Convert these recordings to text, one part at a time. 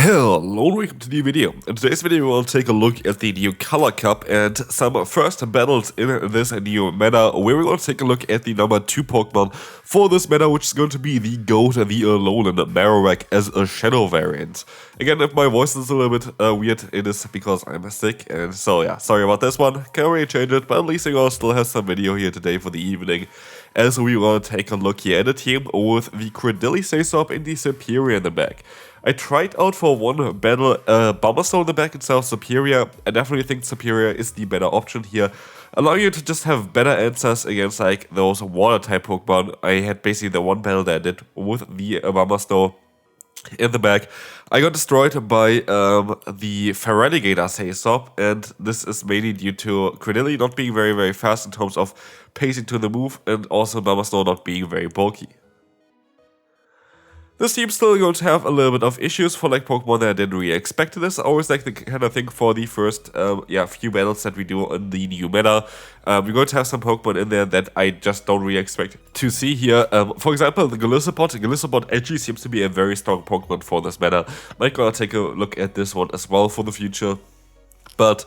Hello and welcome to the new video. In today's video we'll take a look at the new Color Cup and some first battles in this new meta, where we're going to take a look at the number 2 Pokemon for this meta, which is going to be the Goat, the Alolan Marowak as a Shadow variant. Again, if my voice is a little bit weird, it is because I'm sick, and so yeah, sorry about this one, can't really change it, but at least I will still have some video here today for the evening, as we will take a look here at a team with the Credilli Saysop and the Superior in the back. I tried out for one battle Bomberstone in the back itself, Superior. I definitely think Superior is the better option here, allowing you to just have better answers against like those water type Pokemon. I had basically the one battle that I did with the Bomberstone in the back. I got destroyed by the Feraligatr Saysop, and this is mainly due to Credilli not being very fast in terms of pacing to the move, and also Bomberstone not being very bulky. This team's still going to have a little bit of issues for like Pokemon that I didn't really expect. This I always like the kind of thing for the first few battles that we do in the new meta. We're going to have some Pokemon in there that I just don't really expect to see here. For example, the Golisopod. Golisopod actually seems to be a very strong Pokemon for this meta. Might gonna take a look at this one as well for the future. But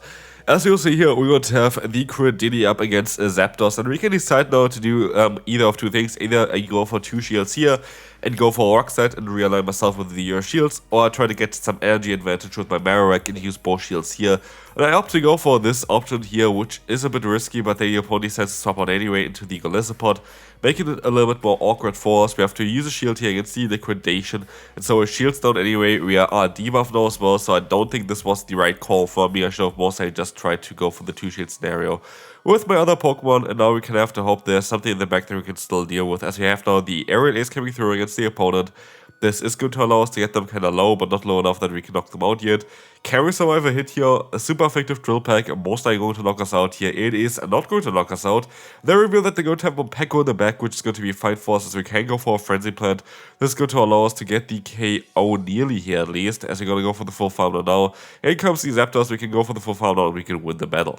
as you'll see here, we're going to have the Credilli up against Zapdos, and we can decide now to do either of two things. Either I go for 2 shields here and go for Rock Slide and realign myself with the shields, or I try to get some energy advantage with my Marowak and use both shields here. And I opt to go for this option here, which is a bit risky, but the opponent decides to swap out anyway into the Golisopod, making it a little bit more awkward for us. We have to use a shield here against the Liquidation, and so with shields down anyway, we are debuff now as well, so I don't think this was the right call for me. I should have mostly just tried to go for the 2 shield scenario with my other Pokemon, and now we can have to hope there's something in the back that we can still deal with, as we have now the Aerial Ace coming through against the opponent. This is good to allow us to get them kind of low, but not low enough that we can knock them out yet. Can we survive a hit here? A super effective Drill Peck, most likely going to knock us out here. It is not going to knock us out. They reveal that they're going to have a Peko in the back, which is going to be fine for us, as we can go for a Frenzy Plant. This is going to allow us to get the KO nearly here at least, as we're going to go for the full farm now. In comes the Zapdos, we can go for the full farm now and we can win the battle.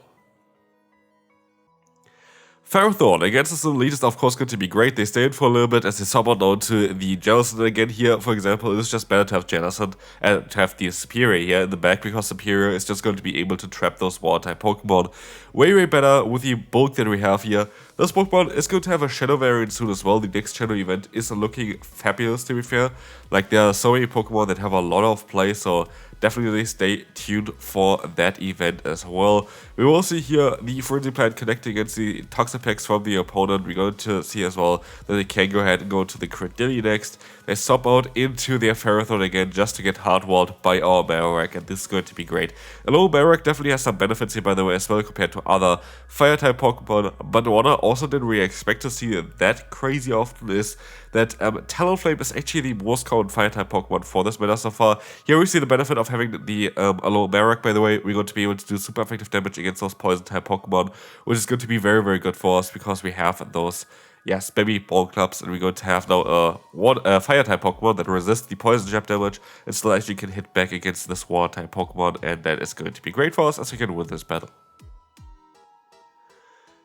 Ferrothorn against the Elite is of course going to be great. They stay in for a little bit as they sub on down to the Jellicent again here. For example, it's just better to have Jellicent and to have the Superior here in the back, because Superior is just going to be able to trap those water type Pokemon way better with the bulk that we have here. This Pokemon is going to have a Shadow variant soon as well. The next Shadow event is looking fabulous, to be fair. Like, there are so many Pokemon that have a lot of play, so definitely stay tuned for that event as well. We will see here the Frenzy Plant connecting against the Toxapex from the opponent. We're going to see as well that they can go ahead and go to the Credilli next. They swap out into their Ferrothorn again just to get hardwalled by our Marowak, and this is going to be great. Although Marowak definitely has some benefits here, by the way, as well, compared to other Fire-type Pokemon, but one I also didn't really expect to see that crazy often is that Talonflame is actually the most common Fire-type Pokemon for this meta so far. Here we see the benefit of having the Alolan Marowak, by the way. We're going to be able to do super effective damage against those Poison-type Pokemon, which is going to be very good for us, because we have those spammy Ball Clubs, and we're going to have now one Fire-type Pokemon that resists the Poison Jab damage and still actually can hit back against this Water-type Pokemon, and that is going to be great for us as we can win this battle.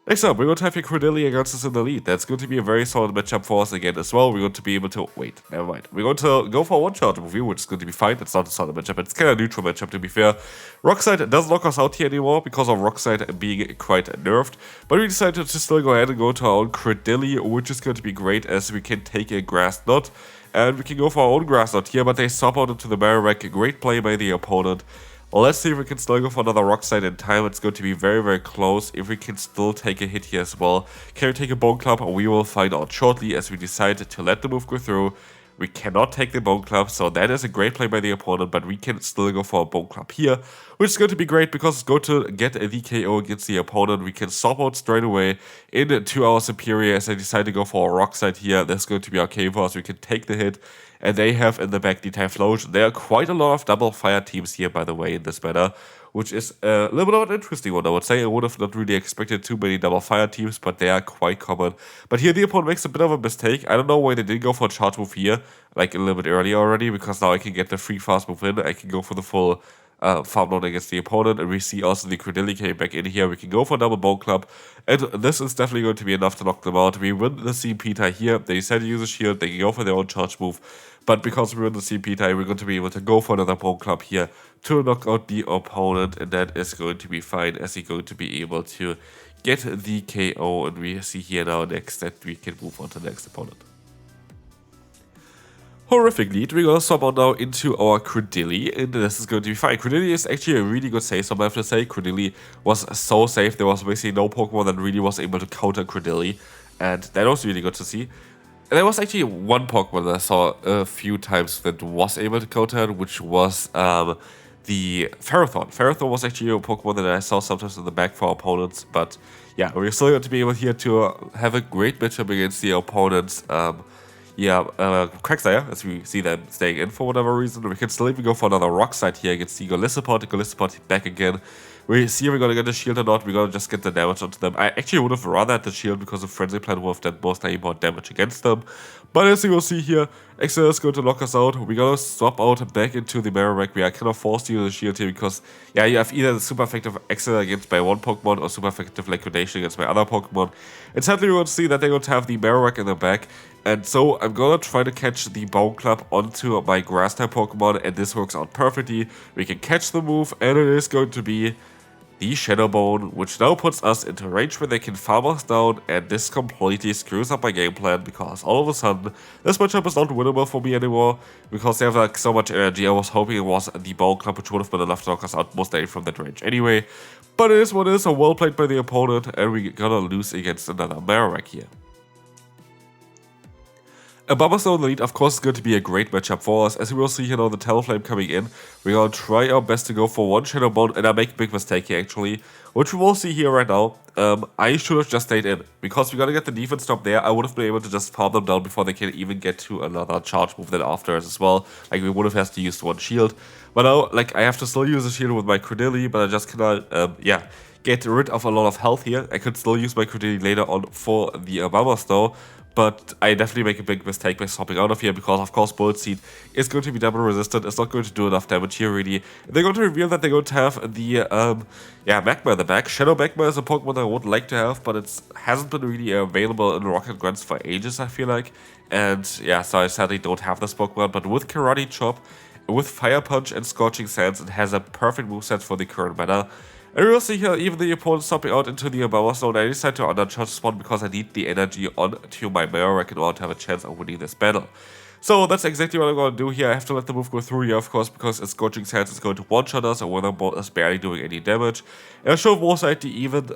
Next up, we're going to have a Credilli against us in the lead. That's going to be a very solid matchup for us again as well. We're going to be able to... Wait, never mind. We're going to go for a one-shot review, which is going to be fine. It's not a solid matchup. It's kind of a neutral matchup, to be fair. Rock Slide doesn't knock us out here anymore because of Rock Slide being quite nerfed. But we decided to still go ahead and go to our own Credilli, which is going to be great, as we can take a Grass Knot. And we can go for our own Grass Knot here, but they swap out into the Marowak. Great play by the opponent. Let's see if we can still go for another Rock Slide in time. It's going to be very close if we can still take a hit here as well. Can we take a Bone Club? We will find out shortly, as we decide to let the move go through. We cannot take the Bone Club, so that is a great play by the opponent, but we can still go for a Bone Club here, which is going to be great because it's going to get a KO against the opponent. We can swap out straight away into our Superior as I decide to go for a Rock Slide here. That's going to be okay for us. We can take the hit, and they have in the back the Typhlosion. There are quite a lot of double fire teams here, by the way, in this meta, which is a little bit of an interesting one, I would say. I would have not really expected too many double fire teams, but they are quite common. But here the opponent makes a bit of a mistake. I don't know why they didn't go for a charge move here, like a little bit earlier already, because now I can get the free fast move in. I can go for the full farm down against the opponent. And we see also the Credilli came back in here. We can go for double Bone Club, and this is definitely going to be enough to knock them out. We win the CP tie here. They decide to use a shield. They can go for their own charge move. But because we win the CP tie, we're going to be able to go for another Bone Club here to knock out the opponent, and that is going to be fine, as he's going to be able to get the KO. And we see here now next that we can move on to the next opponent. Horrific lead. We're gonna swap out now into our Credilli, and this is going to be fine. Credilli is actually a really good save, so I have to say. Credilli was so safe. There was basically no Pokemon that really was able to counter Credilli, and that was really good to see. And there was actually one Pokemon that I saw a few times that was able to counter it, which was the Ferrothorn. Ferrothorn was actually a Pokemon that I saw sometimes in the back for opponents, but yeah, we're still going to be able here to have a great matchup against the opponents. Quagsire, as we see them staying in for whatever reason. We can still even go for another Rock Slide here against the Golisopod. Golisopod back again. We see if we're gonna get the shield or not. We're gonna just get the damage onto them. I actually would have rather had the shield because the Frenzy Plant would have done most likely more damage against them. But as you will see here, Excel is going to lock us out. We're gonna swap out back into the Marowak. We are kind of forced to use the shield here because, yeah, you have either the super effective Excel against my one Pokemon or super effective Liquidation against my other Pokemon. And sadly, we're going to see that they're going to have the Marowak in the back. And so I'm gonna try to catch the Bone Club onto my Grass type Pokemon, and this works out perfectly. We can catch the move, and it is going to be the Shadow Bone, which now puts us into range where they can farm us down, and this completely screws up my game plan because all of a sudden this matchup is not winnable for me anymore because they have like so much energy. I was hoping it was the Bone Club, which would have been enough to knock us out most likely from that range anyway. But it is what it is, so well played by the opponent, and we're gonna lose against another Marowak here. A Bulbasaur in the lead, of course, is going to be a great matchup for us. As we will see here now, the Talonflame coming in. We're going to try our best to go for one Shadow Bone, and I make a big mistake here, actually, which we will see here right now. I should have just stayed in, because we're going to get the defense stop there. I would have been able to just farm them down before they can even get to another charge move then afterwards as well. Like, we would have had to use one shield. But now, like, I have to still use a shield with my Credilli, but I just cannot, get rid of a lot of health here. I could still use my Credilli later on for the Bulbasaur. But I definitely make a big mistake by swapping out of here because, of course, Bullet Seed is going to be double resistant. It's not going to do enough damage here, really. And they're going to reveal that they're going to have the, Magma in the back. Shadow Magma is a Pokemon I would like to have, but it hasn't been really available in Rocket Grunts for ages, I feel like. And, yeah, so I sadly don't have this Pokemon. But with Karate Chop, with Fire Punch and Scorching Sands, it has a perfect moveset for the current meta. And we will see here even the opponent stopping out into the Bulbasaur, and I decide to undercharge spawn because I need the energy onto my Marowak in order to have a chance of winning this battle. So that's exactly what I'm going to do here. I have to let the move go through here, of course, because its Scorching Sands is going to one-shot us, and Weatherbolt is barely doing any damage. And I show most likely even,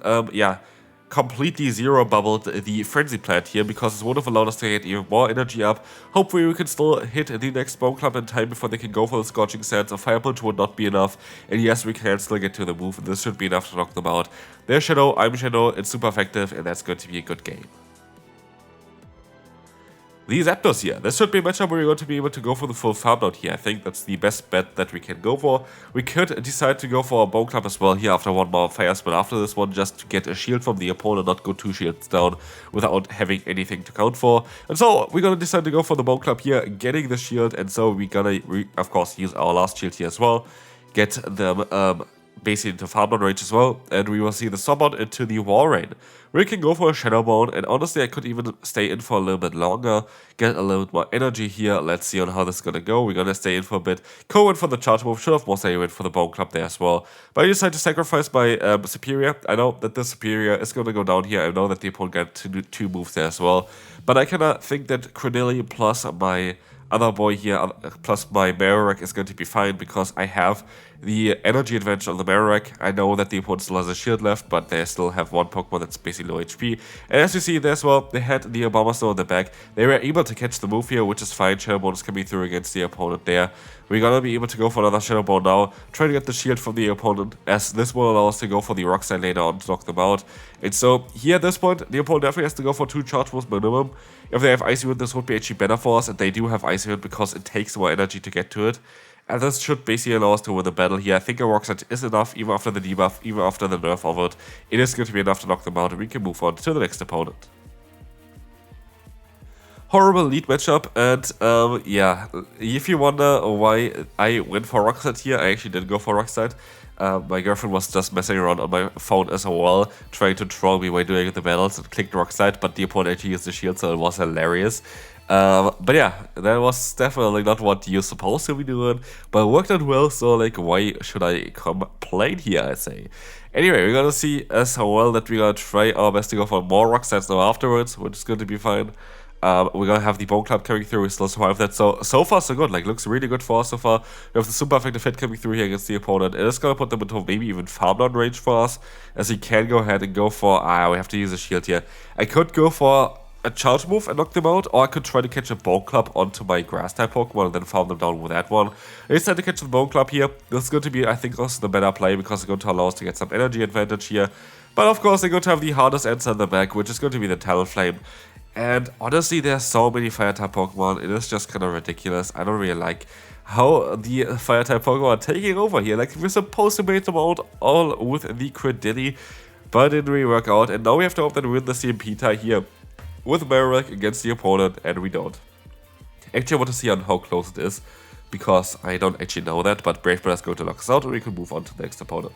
completely zero bubbled the Frenzy Plant here because it would have allowed us to get even more energy up. Hopefully we can still hit the next Bone Club in time before they can go for the Scorching Sands. A Fire Punch would not be enough, and yes, we can still get to the move, and this should be enough to knock them out. They're Shadow, I'm Shadow, it's super effective, and that's going to be a good game. The Zapdos here. This should be a matchup where we're going to be able to go for the full farm out here. I think that's the best bet that we can go for. We could decide to go for a Bone Club as well here after one more Fire Spin after this one, just to get a shield from the opponent, not go 2 shields down without having anything to count for. And so we're going to decide to go for the Bone Club here, getting the shield, and so we're going to, of course, use our last shield here as well. Get them basically into farm down range as well, and we will see the swap out into the Walrein. We can go for a Shadow Bone, and honestly I could even stay in for a little bit longer, get a little bit more energy here. Let's see on how this is gonna go. We're gonna stay in for a bit, went for the charge move, should have most likely went for the Bone Club there as well. But I decided to sacrifice my Superior. I know that the Superior is gonna go down here. I know that the opponent got two moves there as well, but I kinda think that Credilli plus my other boy here, plus my Marowak is going to be fine because I have the energy advantage on the Marowak. I know that the opponent still has a shield left, but they still have one Pokemon that's basically low HP. And as you see there as well, they had the Bulbasaur in the back. They were able to catch the move here, which is fine. Shadow Bone is coming through against the opponent there. We're gonna be able to go for another Shadow Bone now, try to get the shield from the opponent, as this will allow us to go for the Rock Slide later on to knock them out. And so here at this point, the opponent definitely has to go for 2 charge moves minimum. If they have Icy Wind, this would be actually better for us, and they do have Icy Wind because it takes more energy to get to it. And this should basically allow us to win the battle here. I think a Rock Slide is enough, even after the debuff, even after the nerf of it. It is going to be enough to knock them out, and we can move on to the next opponent. horrible lead matchup, and yeah, if you wonder why I went for Rock Slide here, I actually didn't go for Rock Slide. My girlfriend was just messing around on my phone as well, trying to troll me while doing the battles, and clicked Rock Slide, but the opponent actually used the shield, so it was hilarious. But yeah, that was definitely not what you're supposed to be doing, but it worked out well, so like, why should I complain here, I say. Anyway, we're gonna see as well that we're gonna try our best to go for more Rock Slides now afterwards, which is going to be fine. We're gonna have the Bone Club coming through, we still survive that, so far so good, like, looks really good for us so far. We have the super effective hit coming through here against the opponent. It is gonna put them into maybe even farm down range for us, as he can go ahead and go for, we have to use a shield here. I could go for a charge move and knock them out, or I could try to catch a Bone Club onto my grass type Pokemon and then farm them down with that one. I decided to catch the Bone Club here. This is going to be, I think, also the better play because it's going to allow us to get some energy advantage here. But of course, they're going to have the hardest answer in the back, which is going to be the Talonflame. And honestly, there's so many Fire-type Pokemon, it is just kind of ridiculous. I don't really like how the Fire-type Pokemon are taking over here. Like, we're supposed to bait them out all with the Credilli, but it didn't really work out. And now we have to hope that we win the CMP tie here with Marowak against the opponent, and we don't. Actually, I want to see on how close it is, because I don't actually know that, but Brave Bird is going to lock us out, and we can move on to the next opponent.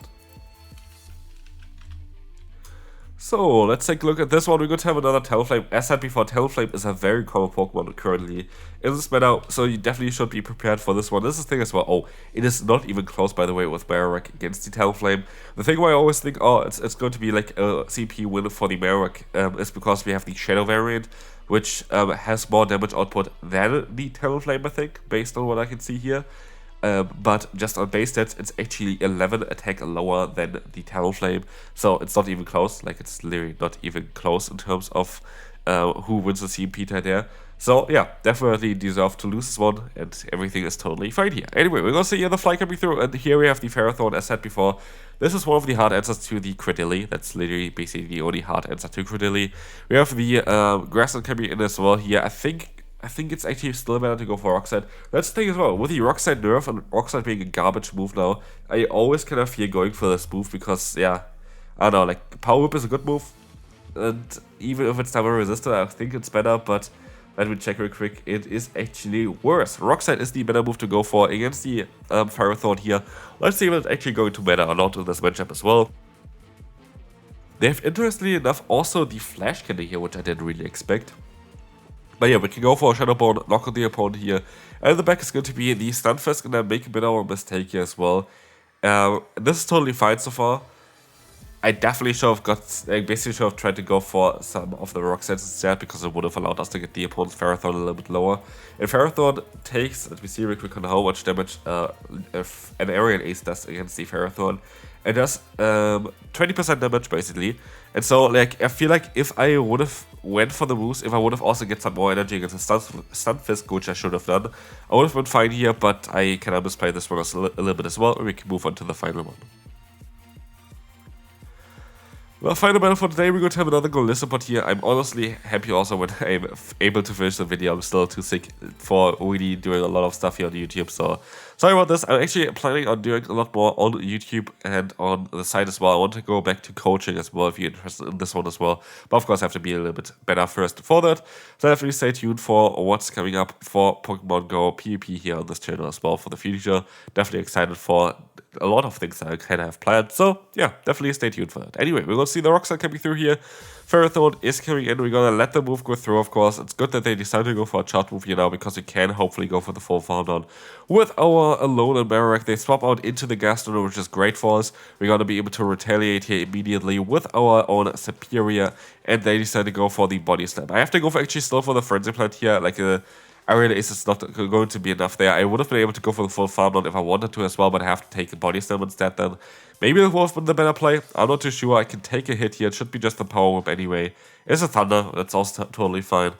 So, let's take a look at this one. We're going to have another Talonflame. As said before, Talonflame is a very common Pokemon currently in this meta, so you definitely should be prepared for this one. This is the thing as well. Oh, it is not even close, by the way, with Marowak against the Talonflame. The thing why I always think, oh, it's going to be like a CP win for the Marowak is because we have the Shadow variant, which has more damage output than the Talonflame, I think, based on what I can see here. But just on base stats, it's actually 11 attack lower than the Talonflame, so it's not even close. Like, it's literally not even close in terms of who wins the CMP tie there. So yeah, definitely deserve to lose this one, and everything is totally fine here. Anyway, we're gonna see the fly coming through, and here we have the Ferrothorn, as said before. This is one of the hard answers to the Credilli. That's literally basically the only hard answer to Credilli. We have the Grassland coming in as well here. I think it's actually still better to go for Rock Slide. That's the thing as well, with the Rock Slide nerf and Rock Slide being a garbage move now, I always kind of fear going for this move because, yeah, I don't know, like, Power Whip is a good move, and even if it's Time Resistant, I think it's better, but let me check real quick, it is actually worse. Rock Slide is the better move to go for against the Ferrothorn here. Let's see if it's actually going to matter or not in this matchup as well. They have, interestingly enough, also the Flash Candy here, which I didn't really expect. But yeah, we can go for a Shadow Bone, knock on the opponent here. And the back is going to be the Stunfisk, and I make a bit of a mistake here as well. This is totally fine so far. I definitely should have basically should have tried to go for some of the Rock Slides instead, because it would have allowed us to get the opponent's Ferrothorn a little bit lower. And Ferrothorn takes, let me see real quick on how much damage an Aerial Ace does against the Ferrothorn. It does 20% damage basically. And so, like, I feel like if I would have went for the moves, if I would have also get some more energy against the Stunfisk, which I should have done, I would have been fine here, but I kind of misplay this one a little bit as well, and we can move on to the final one. Well, final battle for today, we're going to have another goal support here. I'm honestly happy also when I'm able to finish the video. I'm still too sick for really doing a lot of stuff here on YouTube, so sorry about this. I'm actually planning on doing a lot more on YouTube and on the site as well. I want to go back to coaching as well if you're interested in this one as well. But of course, I have to be a little bit better first for that. So definitely stay tuned for what's coming up for Pokemon Go PvP here on this channel as well for the future. Definitely excited for a lot of things I kind of have planned. So yeah, definitely stay tuned for that. Anyway, we're going to see the Rock Slide coming through here. Ferrothorn is coming in. We're going to let the move go through, of course. It's good that they decided to go for a charge move here now, because we can hopefully go for the full farm down with our Alolan Marowak. They swap out into the Gastrodon, which is great for us. We're going to be able to retaliate here immediately with our own Superior, and they decide to go for the Body Slam. I have to go for actually still for the Frenzy Plant here, like Aerial Ace is not going to be enough there. I would have been able to go for the full farm down if I wanted to as well, but I have to take a Body Slam instead then. Maybe it would have been the better play. I'm not too sure. I can take a hit here. It should be just a Power Whip anyway. It's a Thunder. That's also totally fine.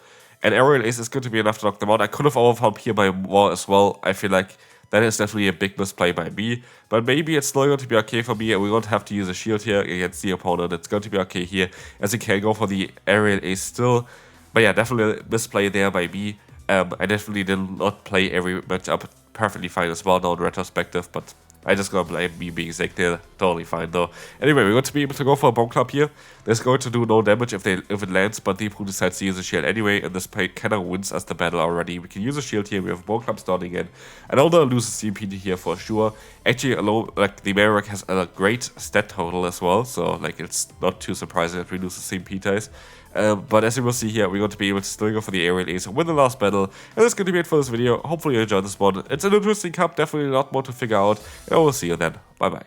And Aerial Ace is going to be enough to knock them out. I could have overfarmed here by more as well. I feel like that is definitely a big misplay by me. But maybe it's still going to be okay for me, and we're going to have to use a shield here against the opponent. It's going to be okay here, as he can go for the Aerial Ace still. But yeah, definitely a misplay there by me. I definitely did not play every matchup perfectly fine as well now in retrospective, but I just gotta blame me being sick there. Totally fine though. Anyway, we're going to be able to go for a Bone Club here. That's going to do no damage if it lands, but Deep Root decides to use a shield anyway, and this play kinda wins us the battle already. We can use a shield here, we have Bone Club starting in. I know they'll lose a CMP here for sure. Actually, alone, like the Marowak has a great stat total as well, so like it's not too surprising that we lose the CMP ties. But as you will see here, we're going to be able to still go for the aerial ace and win the last battle. And that's going to be it for this video. Hopefully you enjoyed this one. It's an interesting cup, definitely a lot more to figure out. And I will see you then. Bye bye.